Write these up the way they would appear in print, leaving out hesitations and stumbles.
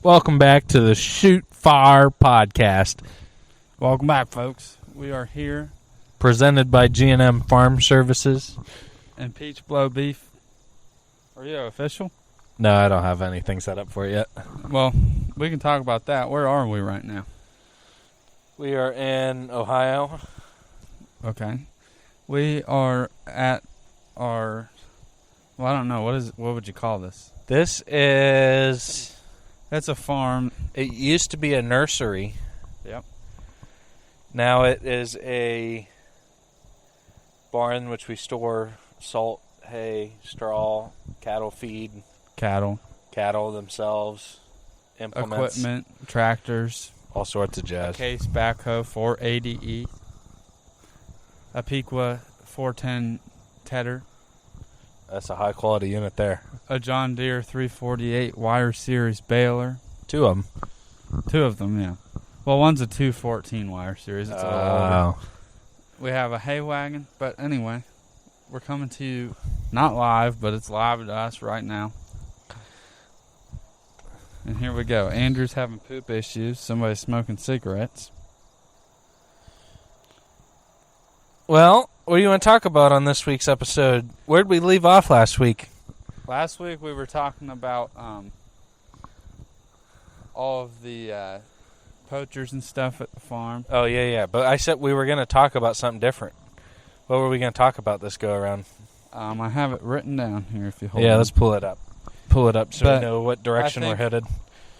Welcome back to the Shoot Fire Podcast. Welcome back, folks. We are here. Presented by G&M Farm Services. And Peach Blow Beef. Are you official? No, I don't have anything set up for it yet. Well, we can talk about that. Where are we right now? We are in Ohio. Okay. We are at our... Well, I don't know. What would you call this? This is... That's a farm. It used to be a nursery. Yep. Now it is a barn which we store salt, hay, straw, cattle feed. Cattle themselves, implements. Equipment, tractors. All sorts of jazz. A Case backhoe 480E. A Pequa 410 Tedder. That's a high quality unit there. A John Deere 348 wire series baler. Two of them. Two of them, yeah. Well, one's a 214 wire series. It's a little older. We have a hay wagon, but anyway, we're coming to you not live, but it's live to us right now. And here we go. Andrew's having poop issues. Somebody's smoking cigarettes. Well, what do you want to talk about on this week's episode? Where'd we leave off last week? Last week we were talking about all of the poachers and stuff at the farm. Oh, yeah. But I said we were going to talk about something different. What were we going to talk about this go-around? I have it written down here if you hold it. Yeah, let's pull it up. Pull it up so we know what direction we're headed.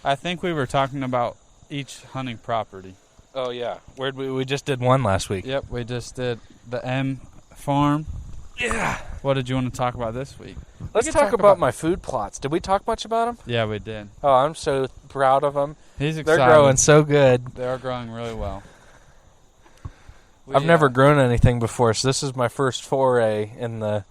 I think we were talking about each hunting property. Oh, yeah. We just did one last week. Yep, we just did the M farm. Yeah. What did you want to talk about this week? Let's talk about my food plots. Did we talk much about them? Yeah, we did. Oh, I'm so proud of them. He's excited. They're growing so good. They are growing really well. I've never grown anything before, so this is my first foray in the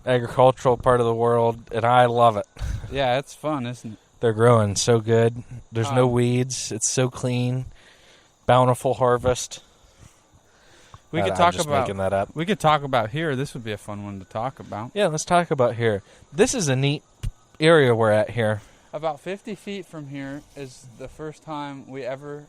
agricultural part of the world, and I love it. Yeah, it's fun, isn't it? They're growing so good. There's no weeds. It's so clean. Bountiful harvest. We could talk about making that up. We could talk about here. This would be a fun one to talk about. Yeah, let's talk about here. This is a neat area we're at here. About 50 feet from here is the first time we ever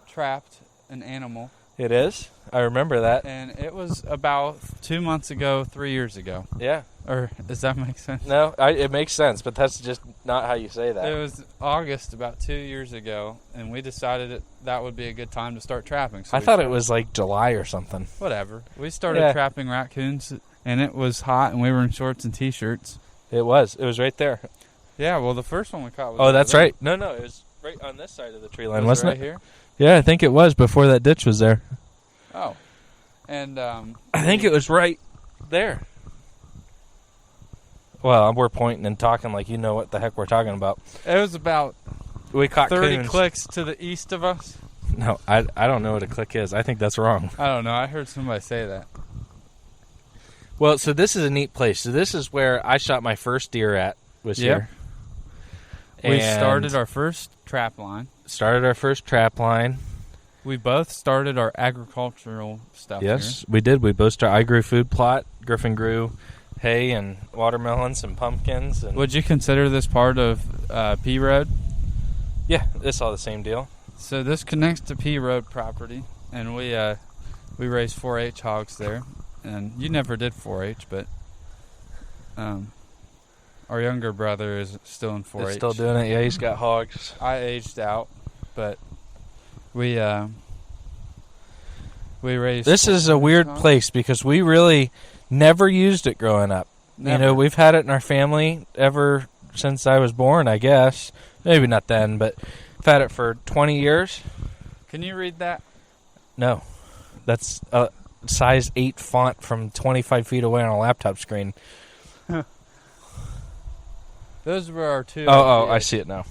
trapped an animal. It is? I remember that. And it was about 2 months ago, 3 years ago. Yeah. Or does that make sense? No, it makes sense, but that's just not how you say that. It was August about 2 years ago, and we decided that would be a good time to start trapping. So I thought it was like July or something. Whatever. We started trapping raccoons, and it was hot, and we were in shorts and T-shirts. It was. It was right there. Yeah, well, the first one we caught was... Oh, that's right. No, it was right on this side of the tree line, wasn't it? Right here? Yeah, I think it was before that ditch was there. Oh. And, I think it was right there. Well, we're pointing and talking like you know what the heck we're talking about. It was about we caught 30 coons. clicks to the east of us. No, I don't know what a click is. I think that's wrong. I don't know. I heard somebody say that. Well, so this is a neat place. So this is where I shot my first deer at, was here. We started our first trap line. We both started our agricultural stuff here. Yes, we did. We both started. I grew food plot. Griffin grew hay and watermelons and pumpkins. And would you consider this part of P Road? Yeah, it's all the same deal. So this connects to P Road property, and we raise 4-H hogs there. And you never did 4-H, but our younger brother is still in 4-H. He's still doing it. Yeah, he's got hogs. I aged out, but we raised. This is a weird place because we really never used it growing up. Never. You know, we've had it in our family ever since I was born, I guess. Maybe not then, but I've had it for 20 years. Can you read that? No. That's a size 8 font from 25 feet away on a laptop screen. Those were our two. Oh, I see it now.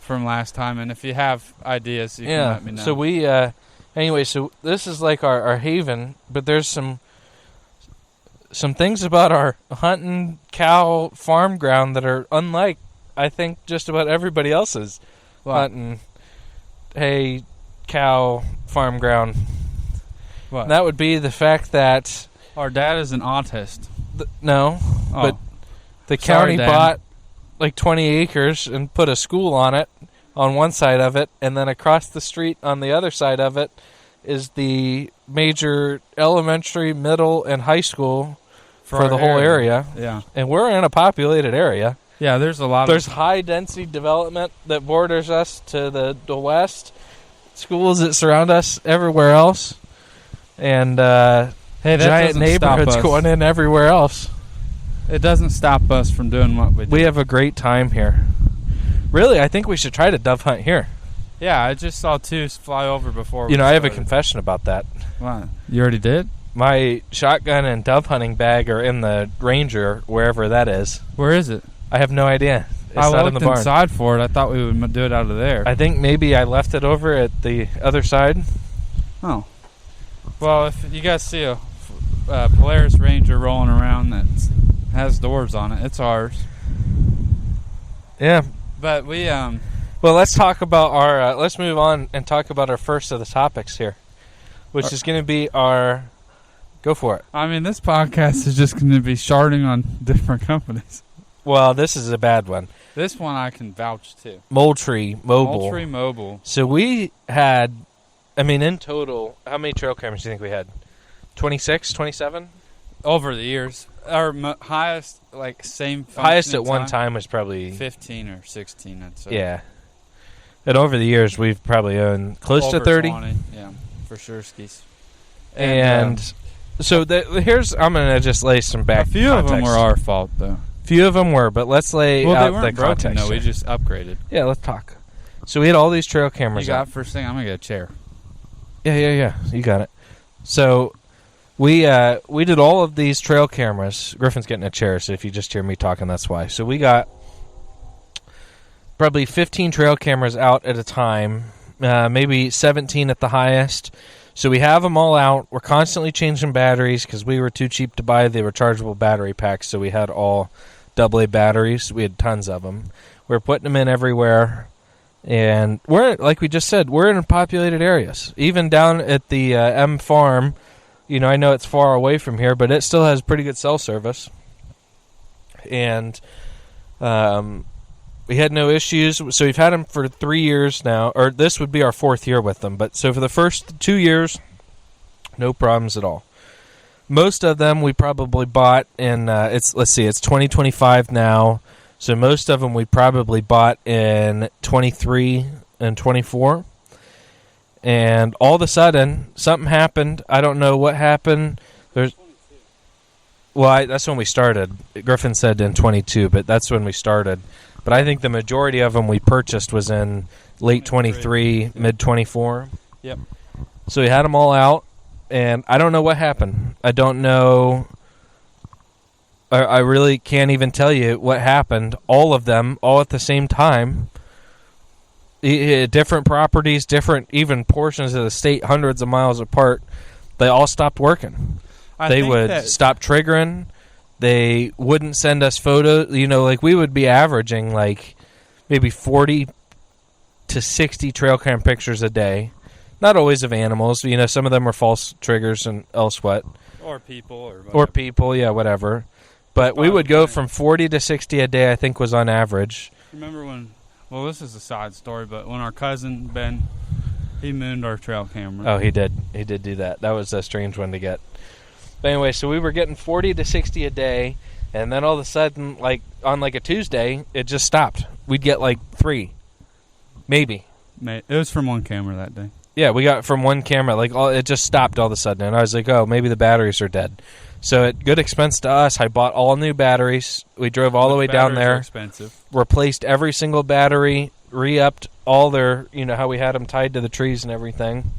From last time, and if you have ideas, you can let me know. So we, anyway, so this is like our haven, but there's some things about our hunting cow farm ground that are unlike, I think, just about everybody else's hunting hay cow farm ground. What? And that would be the fact that our dad is an autist. But the county bought like 20 acres and put a school on it, on one side of it, and then across the street on the other side of it is the major elementary, middle, and high school for the whole area. Yeah. And we're in a populated area. Yeah, there's high density development that borders us to the west, schools that surround us everywhere else, and giant neighborhoods going in everywhere else. It doesn't stop us from doing what we do. We have a great time here. Really, I think we should try to dove hunt here. Yeah, I just saw 2 fly over before. I have a confession about that. What? You already did? My shotgun and dove hunting bag are in the Ranger, wherever that is. Where is it? I have no idea. It's not in the barn. I looked inside for it. I thought we would do it out of there. I think maybe I left it over at the other side. Oh. Well, if you guys see a Polaris Ranger rolling around that has doors on it, it's ours. Yeah. But we Well, let's talk about our. Let's move on and talk about our first of the topics here, which is going to be our. Go for it. I mean, this podcast is just going to be sharding on different companies. Well, this is a bad one. This one I can vouch to. Moultrie Mobile. Moultrie Mobile. So we had, in total, how many trail cameras do you think we had? 26, 27? Over the years. Our highest, same function highest at one time was probably 15 or 16, I'd say. Yeah. And over the years, we've probably owned close to 30. 20, yeah, for sure, skis. And so here's, I'm going to just lay some back. A few context. of them were our fault, though. Few of them were, but let's lay out the context. No, we just upgraded. Yeah, let's talk. So we had all these trail cameras. You got first thing. I'm gonna get a chair. Yeah. You got it. So we did all of these trail cameras. Griffin's getting a chair, so if you just hear me talking, that's why. So we got probably 15 trail cameras out at a time, maybe 17 at the highest. So we have them all out. We're constantly changing batteries because we were too cheap to buy the rechargeable battery packs, so we had all AA batteries. We had tons of them. We're putting them in everywhere. And we're, like we just said, we're in populated areas. Even down at the M Farm, I know it's far away from here, but it still has pretty good cell service. And we had no issues. So we've had them for 3 years now, or this would be our 4th year with them. But so for the first 2 years, no problems at all. Most of them we probably bought in, it's 2025 now. So most of them we probably bought in 23 and 24. And all of a sudden, something happened. I don't know what happened. That's when we started. Griffin said in 22, but that's when we started. But I think the majority of them we purchased was in late 23, mid 24. Yep. So we had them all out, and I don't know what happened. I don't know. I really can't even tell you what happened. All of them, all at the same time. Different properties, different even portions of the state, hundreds of miles apart. They all stopped working. They would stop triggering. They wouldn't send us photos. We would be averaging maybe 40 to 60 trail cam pictures a day. Not always of animals. Some of them are false triggers and else what. Or people. Or people, yeah, whatever. But we would go from 40 to 60 a day, I think, was on average. Remember when, this is a side story, but when our cousin, Ben, he mooned our trail camera. Oh, he did. He did do that. That was a strange one to get. But anyway, so we were getting 40 to 60 a day, and then all of a sudden, on a Tuesday, it just stopped. We'd get 3, maybe. It was from one camera that day. Yeah, we got from one camera. It just stopped all of a sudden, and I was like, oh, maybe the batteries are dead. So at good expense to us, I bought all new batteries. We drove all the way down there. Expensive. Replaced every single battery, re-upped all their, how we had them tied to the trees and everything.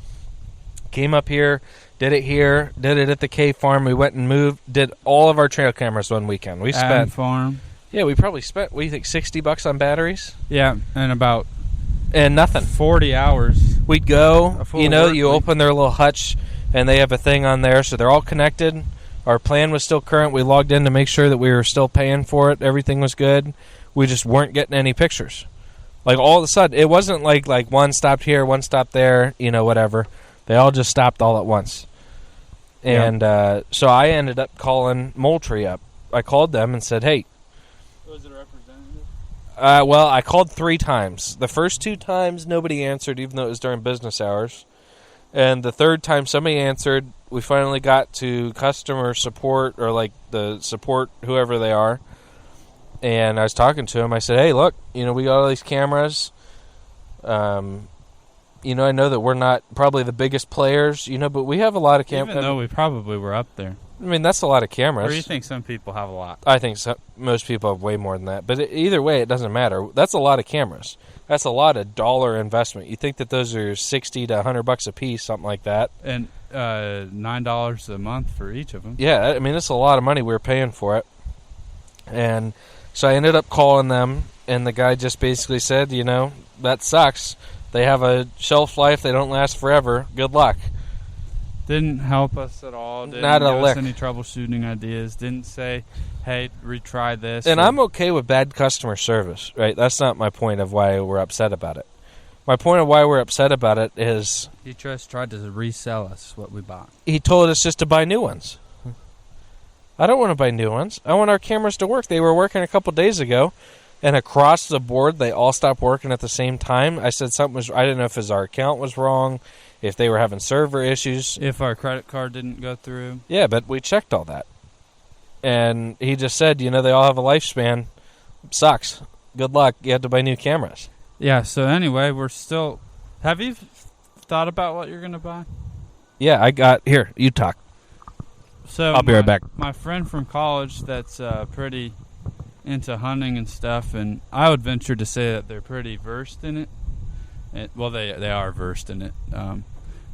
Came up here, did it here, did it at the K Farm. We went and moved, did all of our trail cameras one weekend. We spent farm. Yeah, we probably spent, what do you think, $60 on batteries? Yeah, and nothing. 40 hours. We'd go, you open their little hutch, and they have a thing on there, so they're all connected. Our plan was still current. We logged in to make sure that we were still paying for it. Everything was good. We just weren't getting any pictures. All of a sudden, it wasn't like one stopped here, one stopped there, whatever. They all just stopped all at once. And so I ended up calling Moultrie up. I called them and said, hey. Was it a representative? Well, I called 3 times. The first 2 times, nobody answered, even though it was during business hours. And the third time somebody answered, we finally got to customer support, or like the support, whoever they are. And I was talking to him. I said, hey, look, we got all these cameras. I know that we're not probably the biggest players, but we have a lot of cameras. Even though we probably were up there. I mean, that's a lot of cameras. Or do you think some people have a lot? I think most people have way more than that. But either way, it doesn't matter. That's a lot of cameras. That's a lot of dollar investment. You think that those are $60 to $100 a piece, something like that. And $9 a month for each of them. Yeah, I mean, it's a lot of money we were paying for it. And so I ended up calling them, and the guy just basically said, that sucks. They have a shelf life. They don't last forever. Good luck. Didn't help us at all. Didn't Not a give lick. us any troubleshooting ideas. Didn't say, hey, retry this. And I'm okay with bad customer service, right? That's not my point of why we're upset about it. My point of why we're upset about it is... He just tried to resell us what we bought. He told us just to buy new ones. I don't want to buy new ones. I want our cameras to work. They were working a couple days ago, and across the board, they all stopped working at the same time. I said something was... I didn't know if our account was wrong, if they were having server issues. If our credit card didn't go through. Yeah, but we checked all that. And he just said, they all have a lifespan. Sucks. Good luck. You have to buy new cameras. Yeah, so anyway, we're still... Have you thought about what you're going to buy? Yeah, I got... Here, you talk. So I'll be right back. My friend from college that's pretty into hunting and stuff, and I would venture to say that they're pretty versed in it. They are versed in it.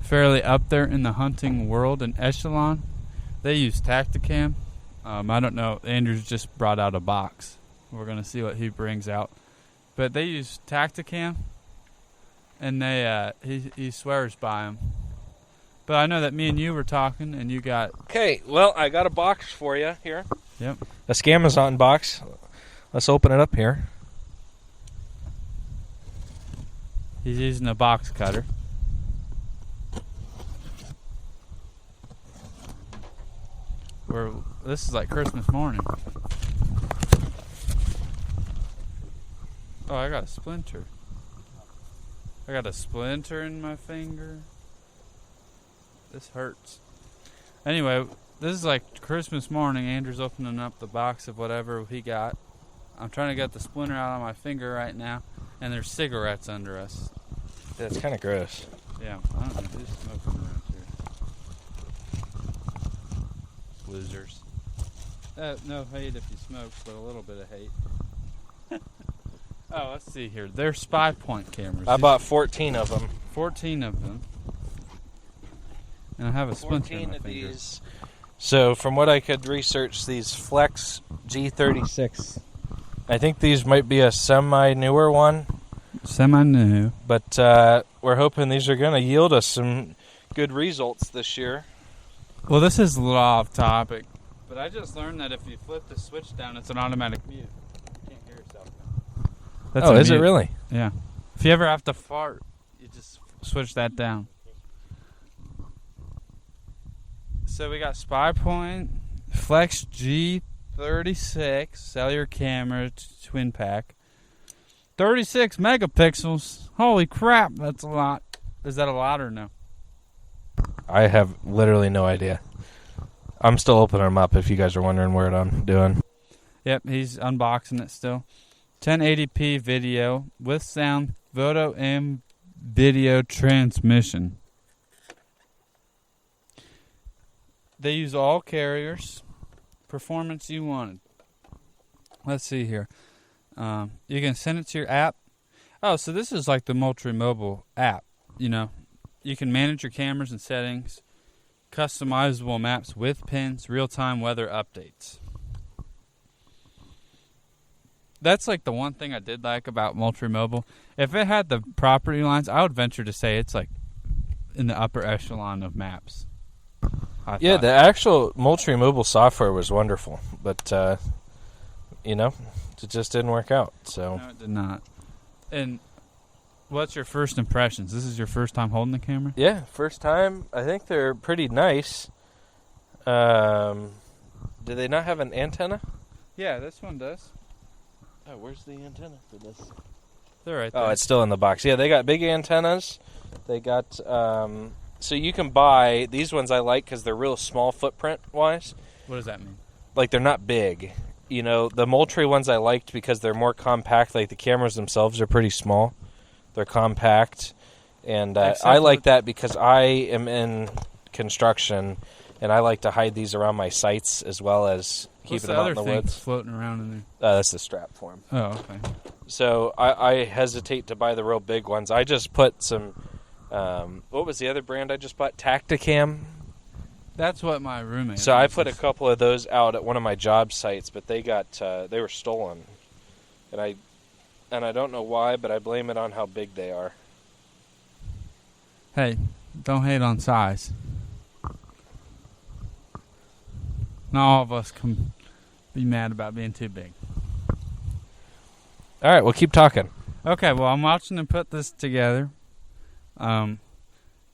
Fairly up there in the hunting world and echelon. They use Tacticam. I don't know. Andrew's just brought out a box. We're going to see what he brings out. But they use Tacticam, and he swears by them. But I know that me and you were talking, and you got... Okay, well, I got a box for you here. Yep. A Scamazon box. Let's open it up here. He's using a box cutter. This is like Christmas morning. Oh, I got a splinter. I got a splinter in my finger. This hurts. Anyway, this is like Christmas morning. Andrew's opening up the box of whatever he got. I'm trying to get the splinter out of my finger right now, and there's cigarettes under us. That's kind of gross. Yeah, I don't know who's smoking around here. Losers. No hate if you smoke, but a little bit of hate. Oh, let's see here. They're spy point cameras. I bought 14 of them. 14 of them. And I have a splinter in my 14 of finger. these. So, from what I could research, these Flex G36. I think these might be a semi-newer one. Semi-new. But we're hoping these are going to yield us some good results this year. Well, this is a little off topic, but I just learned that if you flip the switch down, it's an automatic mute. You can't hear yourself now. That's Oh, a is it mute. really? Yeah. If you ever have to fart, you just switch that down. So we got Spy Point, Flex G36, cellular camera, twin pack. 36 megapixels. Holy crap, that's a lot. Is that a lot or no? I have literally no idea. I'm still opening them up if you guys are wondering what I'm doing. Yep, he's unboxing it still. 1080p video with sound, photo, and video transmission. They use all carriers. Performance you wanted. Let's see here. You can send it to your app. Oh, so this is like the multi-mobile app. You can manage your cameras and settings, customizable maps with pins, real-time weather updates. That's like the one thing I did like about multi-mobile. If it had the property lines, I would venture to say it's like in the upper echelon of maps. Yeah, the actual multi-mobile software was wonderful, but it just didn't work out. So no, it did not. And what's your first impressions? This is your first time holding the camera? Yeah, first time. I think they're pretty nice. Do they not have an antenna? Yeah, this one does. Oh, where's the antenna for this? They're right there. Oh, it's still in the box. Yeah, they got big antennas. They got, so you can buy, these ones I like because they're real small footprint-wise. What does that mean? Like, they're not big. You know, the Moultrie ones I liked because they're more compact. Like, the cameras themselves are pretty small. They're compact. And I like that because I am in construction, and I like to hide these around my sights as well as keeping them out in the woods. Floating around in there? That's the strap for them. Oh, okay. So I hesitate to buy the real big ones. I just put some, what was the other brand I just bought? Tacticam. That's what my roommate. So I put a couple of those out at one of my job sites, but they were stolen, and I don't know why, but I blame it on how big they are. Hey, don't hate on size. Not all of us can be mad about being too big. All right, well, keep talking. Okay, well, I'm watching them put this together. It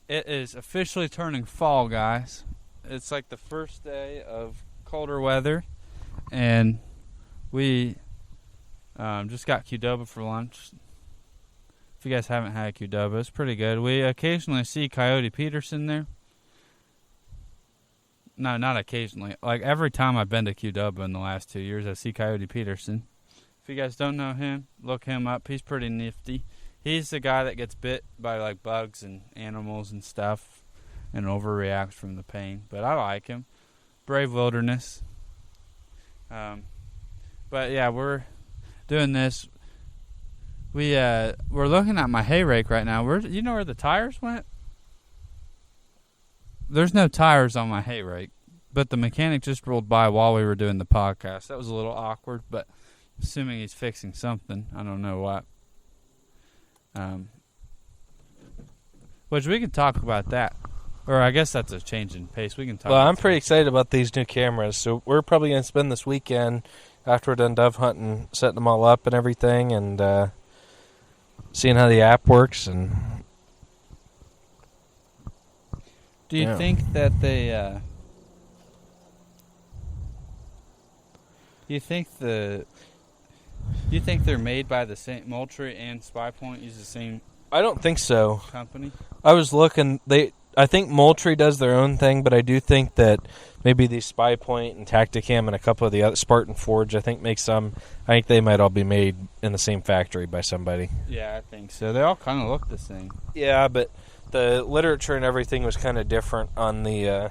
is officially turning fall, guys. It's like the first day of colder weather, and we just got Qdoba for lunch. If you guys haven't had Qdoba, it's pretty good. We occasionally see Coyote Peterson there. No, not occasionally. Like every time I've been to Qdoba in the last 2 years, I see Coyote Peterson. If you guys don't know him, look him up. He's pretty nifty. He's the guy that gets bit by like bugs and animals and stuff and overreacts from the pain. But I like him. Brave Wilderness. But yeah, we're doing this. We're looking at my hay rake right now. You know where the tires went? There's no tires on my hay rake, but the mechanic just rolled by while we were doing the podcast. That was a little awkward, but assuming he's fixing something, I don't know what. Which we can talk about that. Or I guess that's a change in pace. We can talk. Well, I'm pretty excited about these new cameras, so we're probably going to spend this weekend after we're done dove hunting, setting them all up and everything, and seeing how the app works. And do you think that they? You think they're made by the same Moultrie and Spy Point use the same? I don't think so. Company. I was looking. I think Moultrie does their own thing, but I do think that maybe the Spy Point and Tacticam and a couple of the other Spartan Forge, I think make some. I think they might all be made in the same factory by somebody. Yeah, I think so. They all kind of look the same. Yeah, but the literature and everything was kind of different on the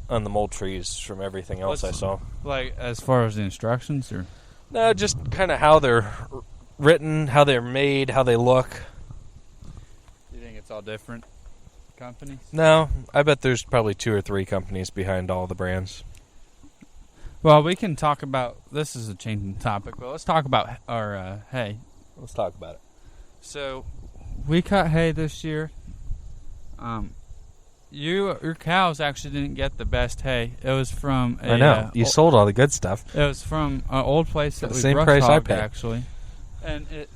Moultries from everything else I saw. Like as far as the instructions, or no, just kind of how they're written, how they're made, how they look. You think it's all different companies? No, I bet there's probably 2 or 3 companies behind all the brands. Well, we can talk about, this is a changing topic, but let's talk about our hay. Let's talk about it. So, we cut hay this year. Your cows actually didn't get the best hay. It was from I know. You sold all the good stuff. It was from an old place that we same price I paid, actually. And it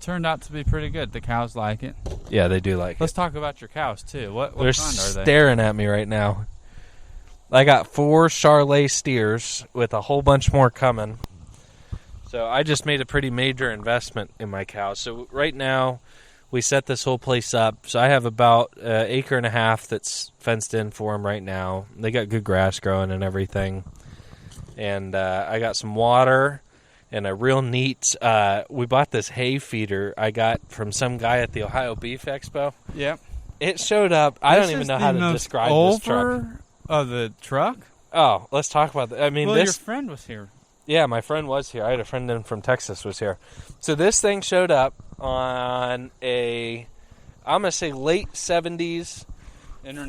turned out to be pretty good. The cows like it. Yeah, they do like Let's talk about your cows, too. What They're kind are they? staring at me right now. I got 4 Charolais steers with a whole bunch more coming. So I just made a pretty major investment in my cows. So right now, we set this whole place up. So I have about an acre and a half that's fenced in for them right now. They got good grass growing and everything. And I got some water and a real neat, we bought this hay feeder I got from some guy at the Ohio Beef Expo. Yep. It showed up. I don't even know how to describe this truck. Oh, the truck? Oh, let's talk about that. I mean, your friend was here. Yeah, my friend was here. I had a friend in from Texas was here. So this thing showed up on I'm going to say late 70s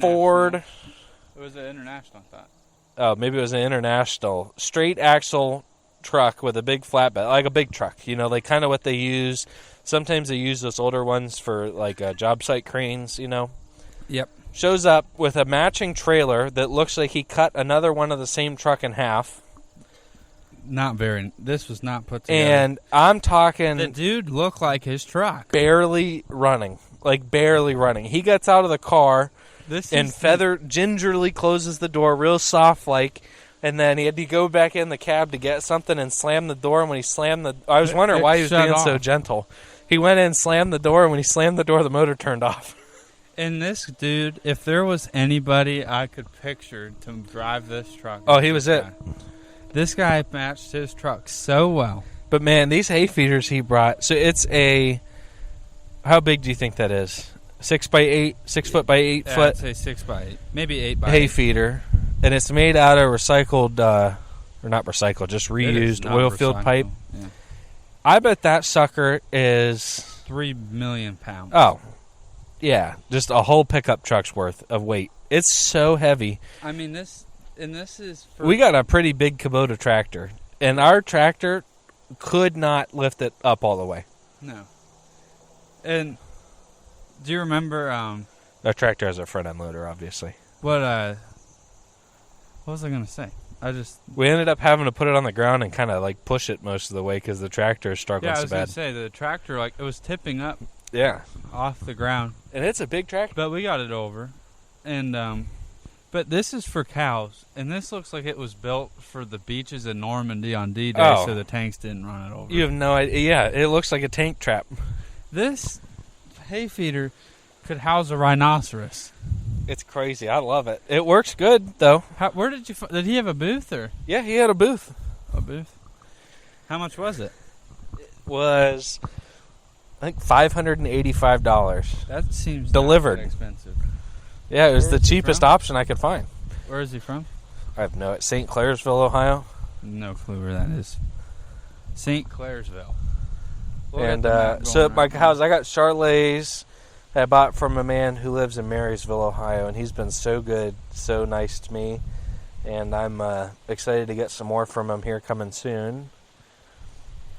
Ford. It was an International, I thought. Oh, maybe it was an International. Straight axle truck with a big flatbed, like a big truck. You know, like kind of what they use. Sometimes they use those older ones for like job site cranes, you know. Yep. Shows up with a matching trailer that looks like he cut another one of the same truck in half. This was not put together. And I'm talking... The dude looked like his truck. Barely running. Like, barely running. He gets out of the car gingerly closes the door, real soft, like, And then he had to go back in the cab to get something and slam the door. And when he slammed I was wondering why he was being so gentle. He went in, slammed the door, and when he slammed the door, the motor turned off. And this dude, if there was anybody I could picture to drive this truck. Oh, he was it. This guy matched his truck so well. But, man, these hay feeders he brought. So it's how big do you think that is? 6 by 8, 6 foot by 8 foot? I'd say 6 by 8. Maybe 8 by 8. Hay feeder. And it's made out of recycled, or not recycled, just reused oil field pipe. Yeah. I bet that sucker is 3 million pounds. Oh, yeah. Just a whole pickup truck's worth of weight. It's so heavy. I mean, this is for... We got a pretty big Kubota tractor, and our tractor could not lift it up all the way. No. And do you remember... Our tractor has a front end loader, obviously. What was I going to say? We ended up having to put it on the ground and kind of like push it most of the way because the tractor is struggling so bad. Yeah, I was going to say, the tractor, like, it was tipping up off the ground. And it's a big tractor. But we got it over. And, but this is for cows. And this looks like it was built for the beaches in Normandy on D-Day so the tanks didn't run it over. You have no idea. Yeah, it looks like a tank trap. This hay feeder could house a rhinoceros. It's crazy. I love it. It works good, though. Where did you did he have a booth or? Yeah, he had a booth. A booth? How much was it? It was, I think, $585. That seems delivered. Not that expensive. Yeah, it was the cheapest option I could find. Where is he from? I have no idea. St. Clairsville, Ohio. No clue where that is. St. Clairsville. And so my house, I got Charolais. I bought from a man who lives in Marysville, Ohio, and he's been so good, so nice to me. And I'm excited to get some more from him here coming soon.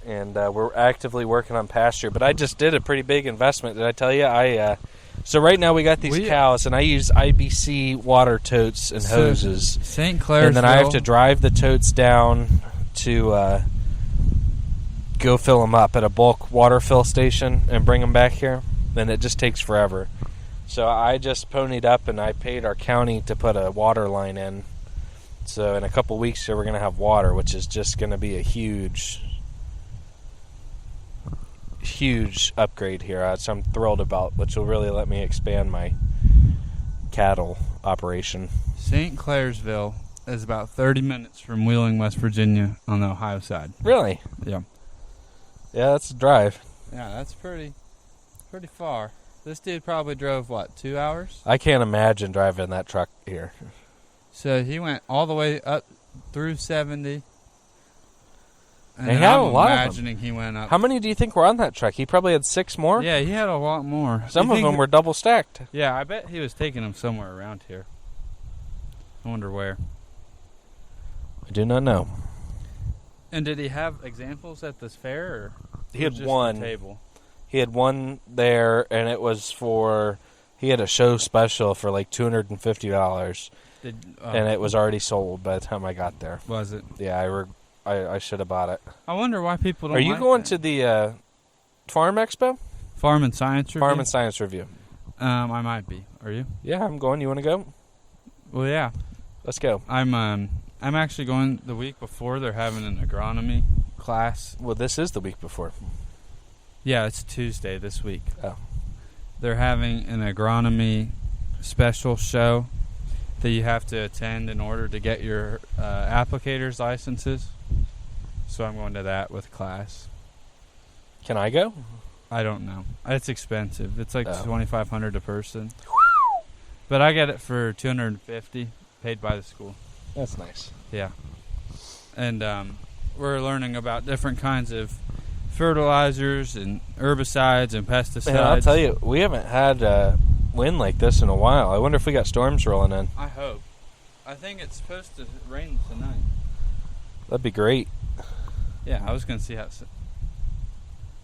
And we're actively working on pasture. But I just did a pretty big investment. Did I tell you? So right now we got these cows, and I use IBC water totes and hoses. St. Clairsville. And then I have to drive the totes down to go fill them up at a bulk water fill station and bring them back here. Then it just takes forever. So I just ponied up and I paid our county to put a water line in. So in a couple weeks here we're going to have water, which is just going to be a huge upgrade here. So I'm thrilled about, which will really let me expand my cattle operation. St. Clairsville is about 30 minutes from Wheeling, West Virginia on the Ohio side. Really? Yeah. Yeah, that's a drive. Yeah, that's pretty far. This dude probably drove, 2 hours? I can't imagine driving that truck here. So he went all the way up through 70. And he had a lot imagining he went up. How many do you think were on that truck? He probably had 6 more? Yeah, he had a lot more. Some of them were double stacked. Yeah, I bet he was taking them somewhere around here. I wonder where. I do not know. And did he have examples at this fair? Or he had just one. The table? He had one there, and it was he had a show special for like $250. And it was already sold by the time I got there. Was it? Yeah, I should have bought it. I wonder why people don't Are you like going that. to the Farm Expo? Farm and Science Review? Farm and Science Review. I might be. Are you? Yeah, I'm going. You want to go? Well, yeah. Let's go. I'm actually going the week before. They're having an agronomy class. Well, this is the week before. Yeah, it's Tuesday this week. Oh. They're having an agronomy special show that you have to attend in order to get your applicator's licenses. So I'm going to that with class. Can I go? I don't know. It's expensive. It's like $2,500 a person. But I get it for $250 paid by the school. That's nice. Yeah. And we're learning about different kinds of fertilizers and herbicides and pesticides. Man, I'll tell you, we haven't had wind like this in a while. I wonder if we got storms rolling in. I hope. I think it's supposed to rain tonight. That'd be great. Yeah, I was going to see how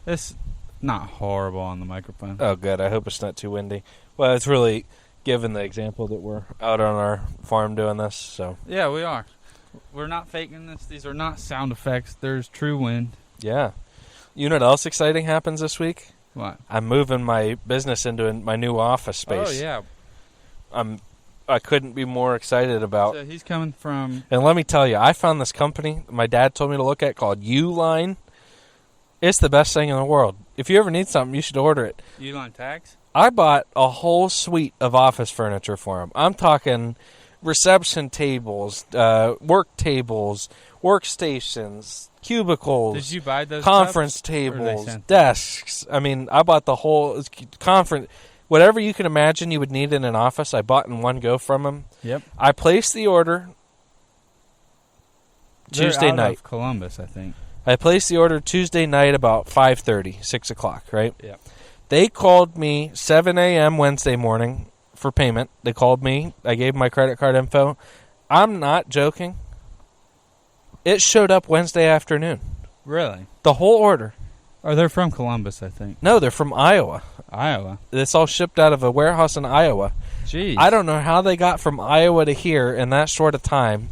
it's not horrible on the microphone. Oh, good. I hope it's not too windy. Well, it's really given the example that we're out on our farm doing this. So yeah, we are. We're not faking this. These are not sound effects. There's true wind. Yeah. You know what else exciting happens this week? What? I'm moving my business into my new office space. Oh, yeah. I'm I couldn't be more excited about. So he's coming from... And let me tell you, I found this company my dad told me to look at called Uline. It's the best thing in the world. If you ever need something, you should order it. Uline Tags? I bought a whole suite of office furniture for him. I'm talking reception tables, work tables, workstations, cubicles. Did you buy those conference tables, desks? I mean, I bought the whole conference... Whatever you can imagine you would need in an office, I bought in one go from him. Yep. I placed the order Tuesday night. Of Columbus, I think. I placed the order Tuesday night about 5:30, 6 o'clock, right? Yep. They called me 7 a.m. Wednesday morning for payment. They called me. I gave my credit card info. I'm not joking. It showed up Wednesday afternoon. Really? The whole order. Oh, they're from Columbus, I think. No, they're from Iowa. Iowa? It's all shipped out of a warehouse in Iowa. Jeez. I don't know how they got from Iowa to here in that short of time.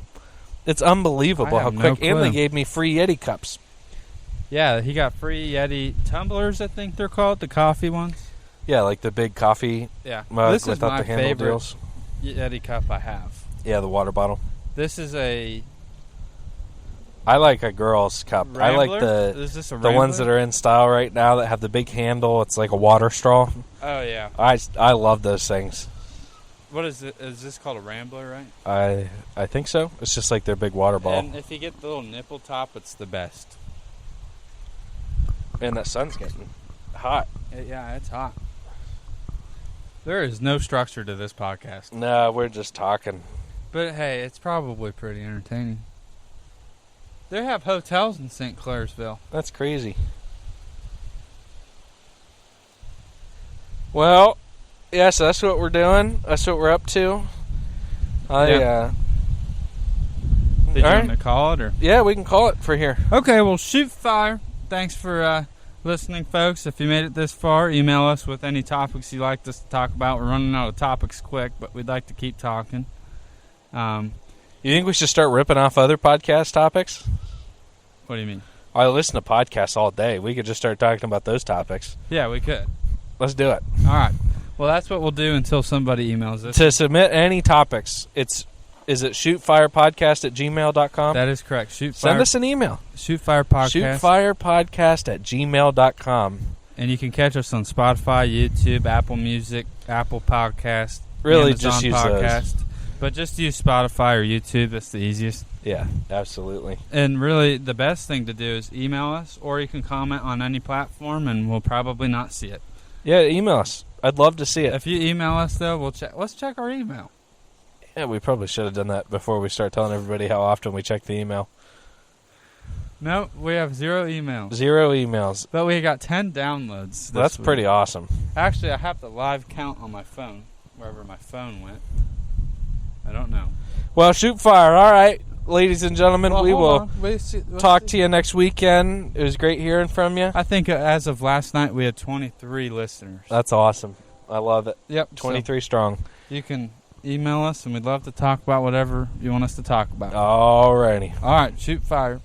It's unbelievable how quick. No and they clue. gave me free Yeti cups. Yeah, he got free Yeti tumblers, I think they're called, the coffee ones. Yeah, like the big coffee mug This is without my the handle favorite deals. Yeti cup I have. Yeah, the water bottle. This is a I like a girl's cup. Rambler? I like Is this a the ones Rambler? that are in style right now that have the big handle. It's like a water straw. Oh, yeah. I love those things. What is it? Is this called a Rambler, right? I think so. It's just like their big water ball. And if you get the little nipple top, it's the best. Man, that sun's getting hot. Yeah, it's hot. There is no structure to this podcast. No, we're just talking. But hey, it's probably pretty entertaining. They have hotels in St. Clairsville. That's crazy. Well, yeah, so that's what we're doing. That's what we're up to. Did you want to call it? Or? Yeah, we can call it for here. Okay, well, shoot fire. Thanks for listening, folks. If you made it this far, email us with any topics you'd like us to talk about. We're running out of topics quick, but we'd like to keep talking. You think we should start ripping off other podcast topics? What do you mean? I listen to podcasts all day. We could just start talking about those topics. Yeah, we could. Let's do it. All right. Well, that's what we'll do until somebody emails us. To submit any topics, is it shootfirepodcast@gmail.com? That is correct. Send us an email. Shootfire Podcast. Shootfirepodcast@gmail.com. And you can catch us on Spotify, YouTube, Apple Music, Apple Podcast, Really, Amazon just use Podcast. But just use Spotify or YouTube. That's the easiest. Yeah, absolutely. And really, the best thing to do is email us, or you can comment on any platform, and we'll probably not see it. Yeah, email us. I'd love to see it. If you email us, though, we'll check. Let's check our email. Yeah, we probably should have done that before we start telling everybody how often we check the email. No, we have 0 emails. 0 emails. But we got 10 downloads. That's pretty awesome. Actually, I have the live count on my phone, wherever my phone went. I don't know. Well, shoot fire. All right, ladies and gentlemen, we will We'll talk to you next weekend. It was great hearing from you. I think as of last night, we had 23 listeners. That's awesome. I love it. Yep. 23 strong. You can email us, and we'd love to talk about whatever you want us to talk about. All righty. All right, shoot fire.